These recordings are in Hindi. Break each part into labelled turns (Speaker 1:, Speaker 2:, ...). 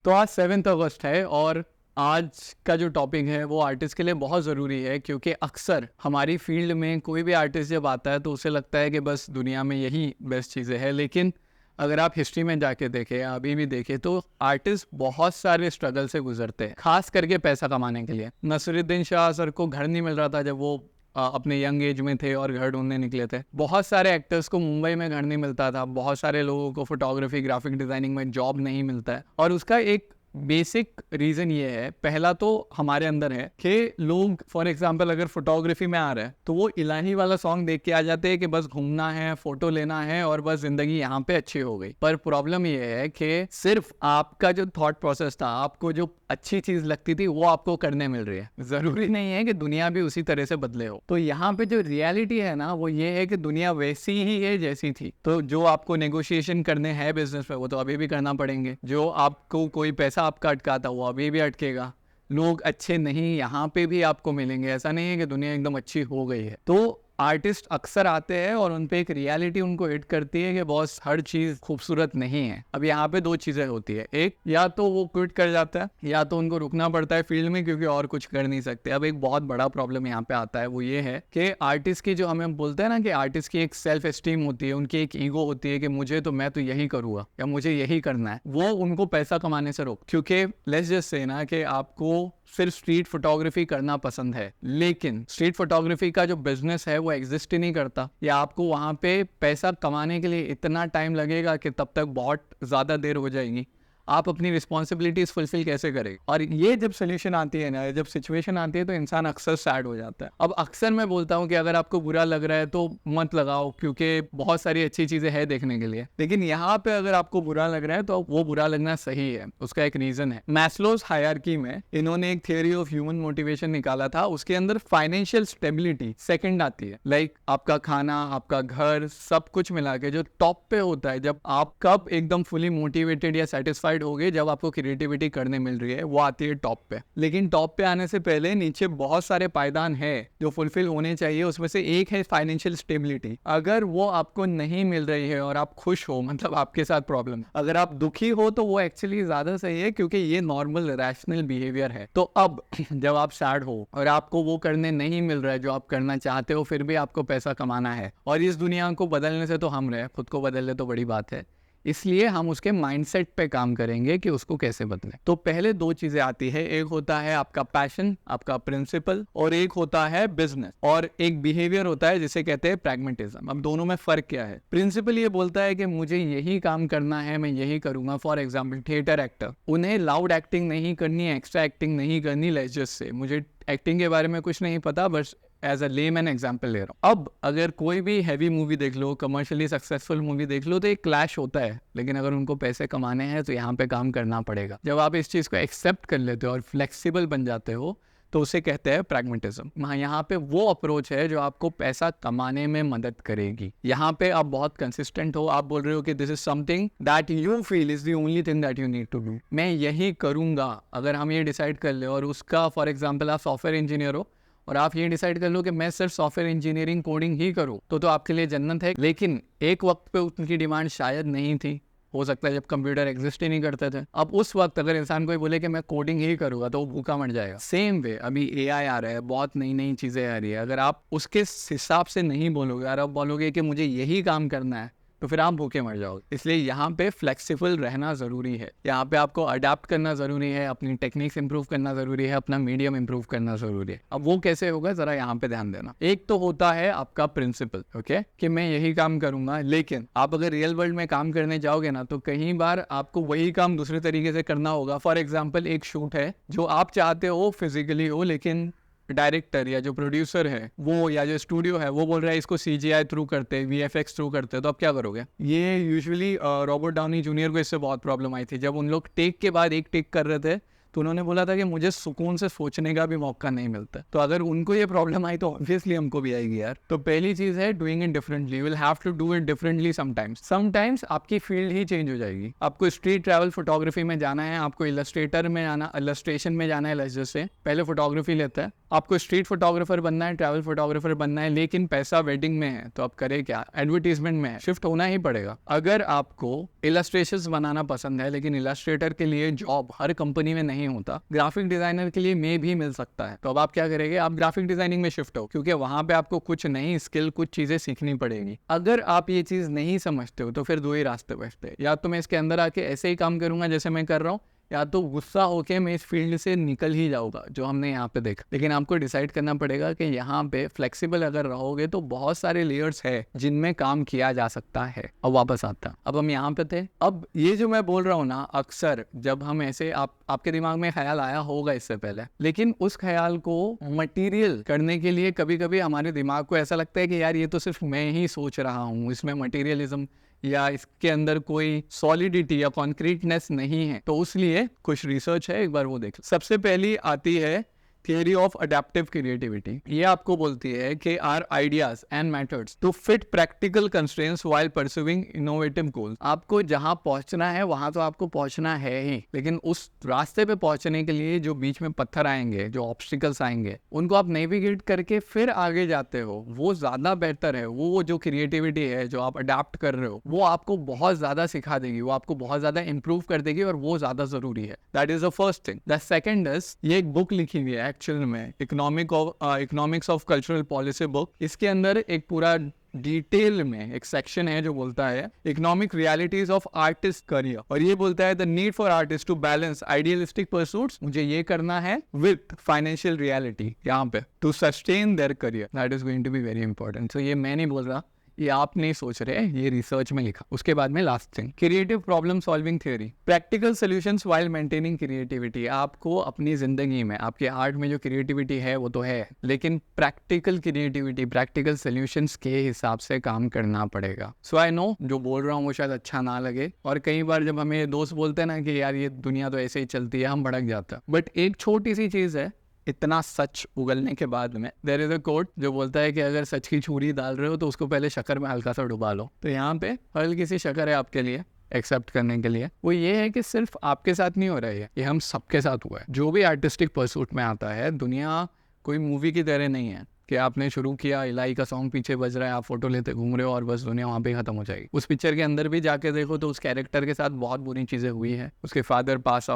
Speaker 1: तो आज 7 अगस्त है और आज का जो टॉपिक है वो आर्टिस्ट के लिए बहुत ज़रूरी है, क्योंकि अक्सर हमारी फील्ड में कोई भी आर्टिस्ट जब आता है तो उसे लगता है कि बस दुनिया में यही बेस्ट चीज़ें हैं। लेकिन अगर आप हिस्ट्री में जाके देखें या अभी भी देखें तो आर्टिस्ट बहुत सारे स्ट्रगल से गुजरते हैं, खास करके पैसा कमाने के लिए। नसीरुद्दीन शाह सर को घर नहीं मिल रहा था जब वो अपने यंग एज में थे और घर ढूंढने निकले थे। बहुत सारे एक्टर्स को मुंबई में घर नहीं मिलता था। बहुत सारे लोगों को फोटोग्राफी, ग्राफिक डिजाइनिंग में जॉब नहीं मिलता है। और उसका एक बेसिक रीजन ये है, पहला तो हमारे अंदर है कि लोग फॉर एग्जांपल अगर फोटोग्राफी में आ रहे हैं तो वो इलाही वाला सॉन्ग देख के आ जाते हैं कि बस घूमना है, फोटो लेना है और बस जिंदगी यहाँ पे अच्छी हो गई। पर प्रॉब्लम ये है कि सिर्फ आपका जो थॉट प्रोसेस था, आपको जो अच्छी चीज लगती थी वो आपको करने मिल रही है। जरूरी नहीं है कि दुनिया भी उसी तरह से बदले हो। तो यहाँ पे जो रियलिटी है ना वो ये है कि दुनिया वैसी ही है जैसी थी। तो जो आपको नेगोशिएशन करने हैं बिजनेस में वो तो अभी भी करना पड़ेंगे। जो आपको कोई पैसा आपका अटका था वो अभी भी अटकेगा। लोग अच्छे नहीं यहाँ पे भी आपको मिलेंगे। ऐसा नहीं है कि दुनिया एकदम अच्छी हो गई है। तो आर्टिस्ट अक्सर आते हैं और उन पे एक रियलिटी उनको हिट करती है कि बॉस हर चीज खूबसूरत नहीं है। अब यहाँ पे दो चीजें होती है, एक या तो वो क्विट कर जाता है या तो उनको रुकना पड़ता है फील्ड में, क्योंकि और कुछ कर नहीं सकते। अब एक बहुत बड़ा प्रॉब्लम यहाँ पे आता है, वो ये है कि आर्टिस्ट की जो हमें बोलते हैं ना कि आर्टिस्ट की एक सेल्फ एस्टीम होती है, उनकी एक ईगो होती है कि मैं तो यही करूंगा या मुझे यही करना है। वो उनको पैसा कमाने से रोक, क्योंकि लेट्स जस्ट से ना कि आपको सिर्फ स्ट्रीट फोटोग्राफी करना पसंद है, लेकिन स्ट्रीट फोटोग्राफी का जो बिजनेस है वो एग्जिस्ट ही नहीं करता, या आपको वहां पे पैसा कमाने के लिए इतना टाइम लगेगा कि तब तक बहुत ज्यादा देर हो जाएगी। आप अपनी रिस्पॉन्सिबिलिटीज फुलफिल कैसे करेंगे? और ये जब सोल्यूशन आती है ना, जब सिचुएशन आती है तो इंसान अक्सर सैड हो जाता है। अब अक्सर मैं बोलता हूँ कि अगर आपको बुरा लग रहा है तो मत लगाओ, क्योंकि बहुत सारी अच्छी चीजें हैं देखने के लिए। लेकिन यहाँ पे अगर आपको बुरा लग रहा है तो वो बुरा लगना सही है, उसका एक रीजन है। मैस्लोज हायरार्की में इन्होंने एक थियोरी ऑफ ह्यूमन मोटिवेशन निकाला था, उसके अंदर फाइनेंशियल स्टेबिलिटी सेकंड आती है। लाइक आपका खाना, आपका घर, सब कुछ मिला के जो टॉप पे होता है, जब आप कब एकदम फुली मोटिवेटेड या सेटिस्फाइड हो गए, जब आपको क्रिएटिविटी करने मिल रही है, वो आती है टॉप पे। लेकिन टॉप पे आने से पहले नीचे बहुत सारे पायदान है जो फुलफिल होने चाहिए। उसमें से एक है फाइनेंशियल स्टेबिलिटी। अगर वो आपको नहीं मिल रही है और आप खुश हो, मतलब आपके साथ प्रॉब्लम, अगर आप दुखी हो तो वो एक्चुअली ज्यादा सही है, क्योंकि ये नॉर्मल रैशनल बिहेवियर है। तो अब जब आप सैड हो और आपको वो करने नहीं मिल रहा है जो आप करना चाहते हो, फिर भी आपको पैसा कमाना है, और इस दुनिया को बदलने से तो हम रहे, खुद को बदल ले तो बड़ी बात है। इसलिए हम उसके माइंडसेट पे काम करेंगे कि उसको कैसे बदलें। तो पहले दो चीजें आती है, एक होता है आपका पैशन, आपका प्रिंसिपल, और एक होता है बिजनेस, और एक बिहेवियर होता है जिसे कहते हैं प्रैग्मेटिज्म। अब दोनों में फर्क क्या है? प्रिंसिपल ये बोलता है कि मुझे यही काम करना है, मैं यही करूंगा। फॉर एग्जाम्पल थिएटर एक्टर, उन्हें लाउड एक्टिंग नहीं करनी, एक्स्ट्रा एक्टिंग नहीं करनी। लेजस से मुझे एक्टिंग के बारे में कुछ नहीं पता, बस एज अ लेमैन एग्जाम्पल ले रहा हूँ। अब अगर कोई भी हैवी मूवी देख लो, कमर्शियली सक्सेसफुल मूवी देख लो, तो एक क्लैश होता है। लेकिन अगर उनको पैसे कमाने हैं तो यहाँ पे काम करना पड़ेगा। जब आप इस चीज़ को एक्सेप्ट कर लेते हो और फ्लेक्सिबल बन जाते हो तो उसे कहते हैं प्रैग्मेटिज्म। हाँ, यहाँ पे वो अप्रोच है जो आपको पैसा कमाने में मदद करेगी। यहाँ पे आप बहुत कंसिस्टेंट हो, आप बोल रहे हो कि this is something that you feel is the only thing that you need to do, मैं यही करूंगा। अगर हम ये डिसाइड कर ले, और उसका फॉर एग्जाम्पल आप सॉफ्टवेयर इंजीनियर हो और आप ये डिसाइड कर लो कि मैं सिर्फ सॉफ्टवेयर इंजीनियरिंग कोडिंग ही करूं, तो आपके लिए जन्नत है। लेकिन एक वक्त पे उनकी डिमांड शायद नहीं थी, हो सकता है जब कंप्यूटर एग्जिस्ट ही नहीं करते थे। अब उस वक्त अगर इंसान को बोले कि मैं कोडिंग ही करूंगा तो वो भूखा मर जाएगा। सेम वे अभी एआई आ रहा है, बहुत नई नई चीजें आ रही है। अगर आप उसके हिसाब से नहीं बोलोगे और आप बोलोगे कि मुझे यही काम करना है, तो फिर आप भूखे मर जाओगे। इसलिए यहाँ पे फ्लेक्सिबल रहना जरूरी है। यहाँ पे आपको अडेप्ट करना जरूरी है, अपनी टेक्निक्स इंप्रूव करना जरूरी है, अपना मीडियम इंप्रूव करना जरूरी है। अब वो कैसे होगा, जरा यहाँ पे ध्यान देना। एक तो होता है आपका प्रिंसिपल, ओके, कि मैं यही काम करूंगा। लेकिन आप अगर रियल वर्ल्ड में काम करने जाओगे ना, तो कई बार आपको वही काम दूसरे तरीके से करना होगा। फॉर एग्जाम्पल एक शूट है जो आप चाहते हो फिजिकली हो, लेकिन डायरेक्टर या जो प्रोड्यूसर है वो, या जो स्टूडियो है वो बोल रहा है इसको सीजीआई थ्रू करते हैं, वीएफएक्स थ्रू करते हैं, तो आप क्या करोगे? ये यूजुअली रॉबर्ट डाउनी जूनियर को इससे बहुत प्रॉब्लम आई थी। जब उन लोग टेक के बाद एक टेक कर रहे थे तो उन्होंने बोला था कि मुझे सुकून से सोचने का भी मौका नहीं मिलता। तो अगर उनको ये प्रॉब्लम आई तो ऑब्वियसली हमको भी आएगी यार। तो पहली चीज है doing it differently. You will have to do it differently sometimes आपकी फील्ड ही चेंज हो जाएगी। आपको स्ट्रीट ट्रैवल फोटोग्राफी में जाना है, आपको इलस्ट्रेटर में जाना, इलस्ट्रेशन में जाना है, लेजर से पहले फोटोग्राफी लेता है, आपको स्ट्रीट फोटोग्राफर बनना है, ट्रैवल फोटोग्राफर बनना है, लेकिन पैसा वेडिंग में है, तो आप करें क्या? एडवर्टीजमेंट में है, शिफ्ट होना ही पड़ेगा। अगर आपको इलस्ट्रेशंस बनाना पसंद है, लेकिन इलस्ट्रेटर के लिए जॉब हर कंपनी में नहीं होता, ग्राफिक डिजाइनर के लिए मे भी मिल सकता है, तो अब आप क्या करेंगे? आप ग्राफिक डिजाइनिंग में शिफ्ट हो, क्योंकि वहां पे आपको कुछ नई स्किल, कुछ चीजें सीखनी पड़ेगी। अगर आप ये चीज नहीं समझते हो तो फिर दो ही रास्ते बचते हैं, या तो मैं इसके अंदर आके ऐसे ही काम करूंगा जैसे मैं कर रहा हूँ, या तो गुस्सा होके मैं इस फील्ड से निकल ही जाऊंगा, जो हमने यहाँ पे देखा। लेकिन आपको डिसाइड करना पड़ेगा कि यहाँ पे फ्लेक्सिबल अगर रहोगे तो बहुत सारे लेयर्स है जिनमें काम किया जा सकता है। अब वापस आता, अब हम यहाँ पे थे। अब ये जो मैं बोल रहा हूँ ना, अक्सर जब हम ऐसे आपके दिमाग में ख्याल आया होगा इससे पहले, लेकिन उस ख्याल को मटीरियल करने के लिए कभी कभी हमारे दिमाग को ऐसा लगता है कि यार ये तो सिर्फ मैं ही सोच रहा हूँ, इसमें मटीरियलिज्म या इसके अंदर कोई सॉलिडिटी या कॉन्क्रीटनेस नहीं है। तो उसलिए कुछ रिसर्च है, एक बार वो देख लो। सबसे पहली आती है थियरी ऑफ अडेप्टिव क्रिएटिविटी। ये आपको बोलती है कि are ideas and methods to fit practical constraints while pursuing innovative goals. आपको जहां पहुंचना है वहां तो आपको पहुंचना है ही, लेकिन उस रास्ते पे पहुंचने के लिए जो बीच में पत्थर आएंगे, जो ऑब्स्टिकल्स आएंगे, उनको आप नेविगेट करके फिर आगे जाते हो, वो ज्यादा बेहतर है। वो जो क्रिएटिविटी है जो आप अडेप्ट कर रहे हो, वो आपको बहुत ज्यादा सिखा देगी, वो आपको बहुत ज्यादा इंप्रूव कर देगी, और वो ज्यादा जरूरी है। That is the first thing. The second is, ये एक बुक लिखी हुई है एक्चुअल में, economics of cultural policy book. इसके अंदर एक पूरा डिटेल में एक सेक्शन है जो बोलता है economic realities of artist career, और ये बोलता है the need for artist to balance idealistic pursuits, मुझे ये करना है, विथ फाइनेंशियल रियलिटी यहाँ पे, to sustain their career. That is going to be very important. So ये मैं नहीं बोल रहा, ये आप नहीं सोच रहे, ये रिसर्च में लिखा। उसके बाद में last thing, creative problem solving theory, practical solutions while maintaining creativity. आपको अपनी जिंदगी में, आपके आर्ट में जो क्रिएटिविटी है वो तो है, लेकिन प्रैक्टिकल क्रिएटिविटी, प्रैक्टिकल सॉल्यूशंस के हिसाब से काम करना पड़ेगा। सो आई नो जो बोल रहा हूँ वो शायद अच्छा ना लगे, और कई बार जब हमें दोस्त बोलते हैं ना कि यार ये दुनिया तो ऐसे ही चलती है, हम भड़क जाते हैं। बट एक छोटी सी चीज है, इतना सच उगलने के बाद में, देयर इज अ कोट जो बोलता है कि अगर सच की छुरी डाल रहे हो तो उसको पहले शक्कर में हल्का सा डुबा लो। तो यहाँ पे हल्की सी शक्कर है आपके लिए एक्सेप्ट करने के लिए। वो ये है कि सिर्फ आपके साथ नहीं हो रहा है, ये हम सबके साथ हुआ है। जो भी आर्टिस्टिक परसूट में आता है, दुनिया कोई मूवी की तरह नहीं है कि आपने शुरू किया, इलाई का सॉन्ग पीछे बज रहा है, आप फोटो लेते घूम रहे हो और बस दुनिया वहाँ पे खत्म हो जाएगी। उस पिक्चर के अंदर भी जाके देखो तो उस कैरेक्टर के साथ बहुत बुरी चीजें हुई है। उसके फादर पास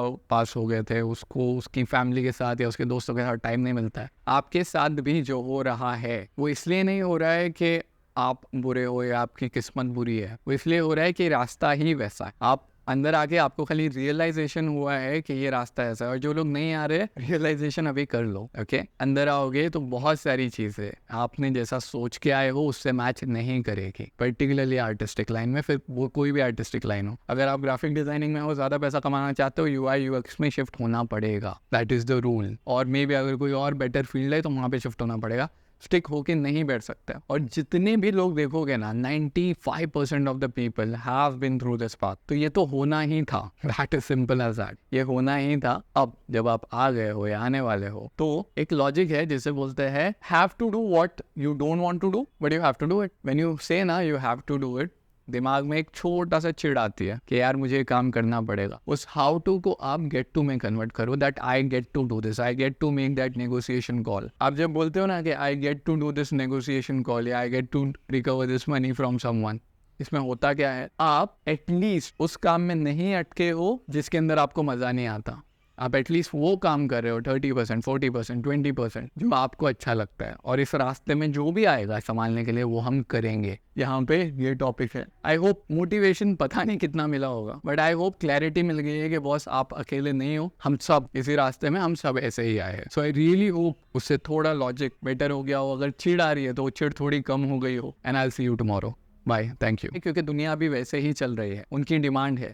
Speaker 1: हो गए थे, उसको उसकी फैमिली के साथ या उसके दोस्तों के साथ टाइम नहीं मिलता है। आपके साथ भी जो हो रहा है वो इसलिए नहीं हो रहा है कि आप बुरे हो या आपकी किस्मत बुरी है, वो इसलिए हो रहा है कि रास्ता ही वैसा है। आप अंदर आके आपको खाली रियलाइजेशन हुआ है कि ये रास्ता ऐसा है, और जो लोग नहीं आ रहे, रियलाइजेशन अभी कर लो। ओके, अंदर आओगे तो बहुत सारी चीजें आपने जैसा सोच के आए हो उससे मैच नहीं करेगी, पर्टिकुलरली आर्टिस्टिक लाइन में। फिर वो कोई भी आर्टिस्टिक लाइन हो, अगर आप ग्राफिक डिजाइनिंग में हो, ज्यादा पैसा कमाना चाहते हो, UI UX में शिफ्ट होना पड़ेगा, दैट इज द रूल। और मे बी अगर कोई और बेटर फील्ड है तो वहाँ पे शिफ्ट होना पड़ेगा, स्टिक होके नहीं बैठ सकता। और जितने भी लोग देखोगे ना, 95% of the people have been through this path. तो ये तो होना ही था, that is simple as that, ये होना ही था। अब जब आप आ गए हो या आने वाले हो, तो एक लॉजिक है जिसे बोलते हैं have to do what you don't want to do but you have to do it. When you say ना you have to do it, दिमाग में एक छोटा सा चिड़ आती है कि यार मुझे काम करना पड़ेगा। उस हाउ टू को आप गेट टू में कन्वर्ट करो, that I get to do this, I get to make that negotiation call. आप जब बोलते हो ना कि I get to do this negotiation call या I get to recover this money from someone, इसमें होता क्या है, आप एटलीस्ट उस काम में नहीं अटके हो जिसके अंदर आपको मजा नहीं आता। आप एटलीस्ट वो काम कर रहे हो 30%, 40%, 20% जो आपको अच्छा लगता है, और इस रास्ते में जो भी आएगा संभालने के लिए वो हम करेंगे। यहाँ पे ये टॉपिक है। आई होप मोटिवेशन पता नहीं कितना मिला होगा, बट आई होप क्लैरिटी मिल गई है कि बॉस आप अकेले नहीं हो, हम सब इसी रास्ते में, हम सब ऐसे ही आए हैं। सो आई रियली होप उससे थोड़ा लॉजिक बेटर हो गया हो। अगर चिढ़ आ रही है तो वो चिढ़ थोड़ी कम हो गई हो। And I will see you tomorrow. Bye, thank you. क्योंकि दुनिया अभी वैसे ही चल रही है, उनकी डिमांड है